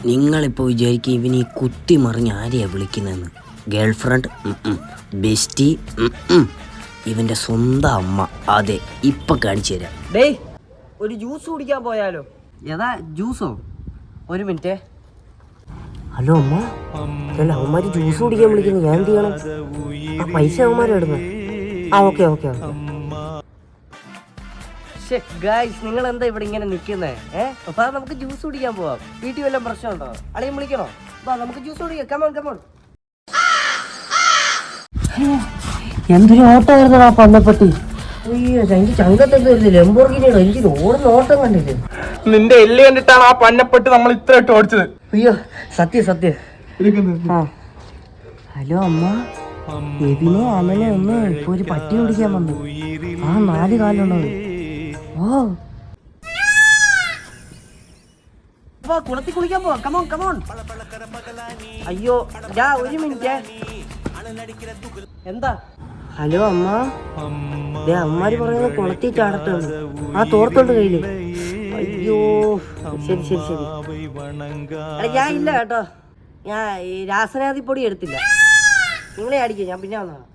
നിങ്ങളിപ്പോൾ വിചാരിക്കും ഇവന് ഈ കുത്തി മറിഞ്ഞ് ആരെയാ വിളിക്കുന്നതെന്ന്. ഗേൾ ഫ്രണ്ട്, ബെസ്റ്റി, ഇവൻ്റെ സ്വന്തം അമ്മ. അതെ, ഇപ്പം കാണിച്ചു തരാം. ഡേയ്, ഒരു ജ്യൂസ് കുടിക്കാൻ പോയാലോ? ഏതാ ജ്യൂസോ? ഒരു മിനിറ്റ്. ഹലോ അമ്മ, അല്ല അവന്മാർ ജ്യൂസ് കുടിക്കാൻ വിളിക്കുന്നു. ഞാൻ എന്ത് ചെയ്യണം? ആ പൈസ അവന്മാരും ഇടുന്നത്. ഓക്കെ. നിങ്ങൾ എന്താ ഇവിടെ ഇങ്ങനെ നിൽക്കുന്നേ? അപ്പൊ നമുക്ക് ജ്യൂസ് കുടിക്കാൻ പോവാം. വീട്ടിൽ വല്ലതും പ്രശ്നമുണ്ടോ? അളിയും വിളിക്കണോ? നമുക്ക് ജ്യൂസ് കുടിക്കാം. കമോൺ. എന്തൊരു ഓട്ടം വരുന്നതാ പന്നപ്പട്ടി. അയ്യോ, എനിക്ക് ചങ്കത്തൊന്നും വരുന്നില്ല. ലംബോർഗിനിയാണോ? എനിക്ക് ഓടുന്ന ഓട്ടം കണ്ടില്ലേ? നിന്റെ എല്ല് കണ്ടിട്ടാണ് ആ പന്നപ്പെട്ട് നമ്മൾ ഇത്ര ഇട്ട് ഓടിച്ചത്. അയ്യോ, സത്യം. ഹലോ അമ്മ, എബിനെ അമനെ ഒന്ന് ഇപ്പൊ ഒരു പട്ടി ഓടിക്കാൻ വന്നു. ആ 4 കാലുള്ളത്. കുളത്തിൽ കുളിക്കാൻ പോവാ. കമോൺ. അയ്യോ, ഒരു മിനിറ്റ്. എന്താ? ഹലോ അമ്മ, അമ്മമാര് പറയുന്നത് കുളത്തിൽ ചാടത്തുണ്ട്. ആ തോർത്തുണ്ട് കയ്യില്. അയ്യോ, ശരി. ഞാൻ ഇല്ല കേട്ടോ. ഞാൻ ഈ രാസനാദിപ്പൊടി എടുത്തില്ല. നിങ്ങളെ അടിക്കുക. ഞാൻ പിന്നെ വന്നതാണ്.